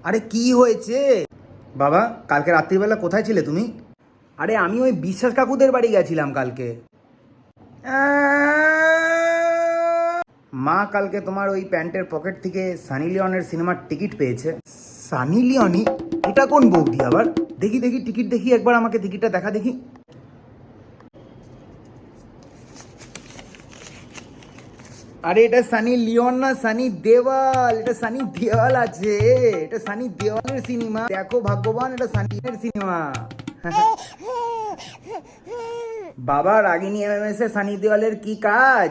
আরে কি হয়েছে বাবা? কালকে রাত্রিবেলা কোথায় ছিলে তুমি? আরে আমি ওই বিশ্বাস কাকুদের বাড়ি গেছিলাম কালকে। মা কালকে তোমার ওই প্যান্টের পকেট থেকে সানি লিওনের সিনেমার টিকিট পেয়েছে। সানি লিওনি? এটা কোন বৌদি আবার? দেখি দেখি টিকিট দেখি, একবার আমাকে টিকিটটা দেখা দেখি। আরে এটা সানি লিওন না, সানি দেওয়াল। এটা সানি দেওয়াল আছে, এটা সানি দেওয়ালের সিনেমা। দেখো ভাগ্যবান, এটা সানির সিনেমা। বাবা রাগিনী এমএমএস এ সানি দেওয়ালের কি কাজ?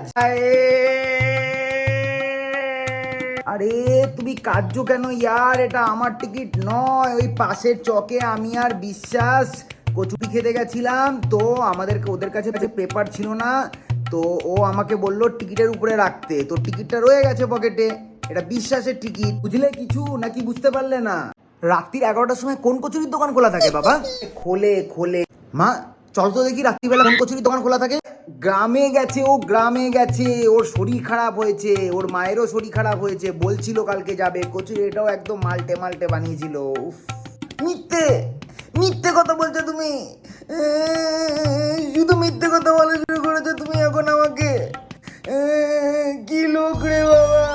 আরে তুমি কাঁদছো কেন ইয়ার? এটা আমার টিকিট নয়। ওই পাশের চকে আমি আর বিশ্বাস কচুরি খেতে গেছিলাম, তো আমাদেরকে ওদের কাছে পেপার ছিল না, তো ও আমাকে বললো টিকিটের উপরে রাখতে, তো টিকিটটা রয়ে গেছে পকেটে। এটা বিশ্বাসের টিকিট, বুঝলে কিছু নাকি বুঝতে পারলে না? রাত্রির 11টার সময় কোন কচুরির দোকান খোলা থাকে বাবা? খোলে খোলে। মা চল তো দেখি রাত্রিবেলা কোন কচুরির দোকান খোলা থাকে। গ্রামে গেছে ও, গ্রামে গেছে। ওর শরীর খারাপ হয়েছে, ওর মায়েরও শরীর খারাপ হয়েছে, বলছিল কালকে যাবে। কচুরি এটাও একদম মাল্টে মাল্টে বানিয়েছিল। উফ, মিথ্যে মিথ্যে কথা বলছো তুমি। শুধু মিথ্যে কথা বলা শুরু করেছো তুমি এখন আমাকে। কি লোক রে বাবা!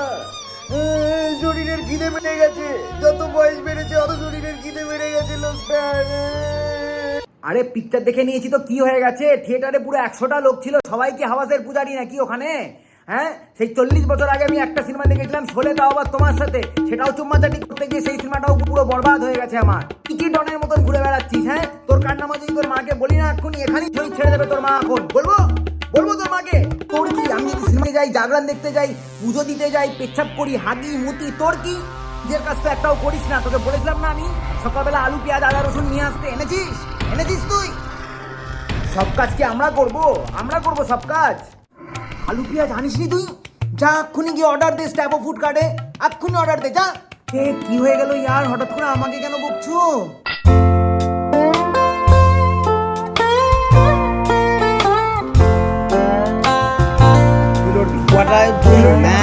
শরীরের খিদে বেড়ে গেছে, যত বয়স বেড়েছে অত শরীরের খিদে বেড়ে গেছে লোকটার। আরে পিকচার দেখে নিয়েছি তো কি হয়ে গেছে? থিয়েটারে পুরো 100টা লোক ছিল, সবাই কি হাওয়াসের পূজারি নাকি ওখানে? হ্যাঁ, সেই 40 বছর আগে আমি একটা সিনেমা দেখেছিলাম শোলে, তাও আবার তোমার সাথে। সেটাও চুম্মাচাটি করতে গিয়ে সেই সিনেমাটাও পুরো বরবাদ হয়ে গেছে আমার। টিকিট ডনের মতন ঘুরে বেড়াচ্ছিস। হ্যাঁ, তোর কান্নামা যদি তোর মাকে বলি না এক্ষুনি এখানেই শরীর ছেড়ে দেবে তোর মা। এখন বলবো বলবো তোর মাকে? তোর কি? আমি যদি সিনেমায় যাই, জাগরণ দেখতে যাই, পুজো দিতে যাই, পেচ্ছাপ করি, হাগি মুতি, তোর কি? নিজের কাজ তো একটাও করিস না। তোকে বলেছিলাম না আমি সকালবেলা আলু পেঁয়াজ আদা রসুন নিয়ে আসতে? এনেছিস? এনেছিস তুই? সব কাজ কি আমরা করব? আমরা করব সব কাজ? আলু পেঁয়াজ আনিসনি তুই? যা এক্ষুনি গিয়ে অর্ডার দে স্ট্যাপো ফুড কার্ডে, এক্ষুনি অর্ডার দে যা। কি হয়ে গেল ইয়ার? হঠাৎ করে আমাকে কেন বকছো? What I do, man.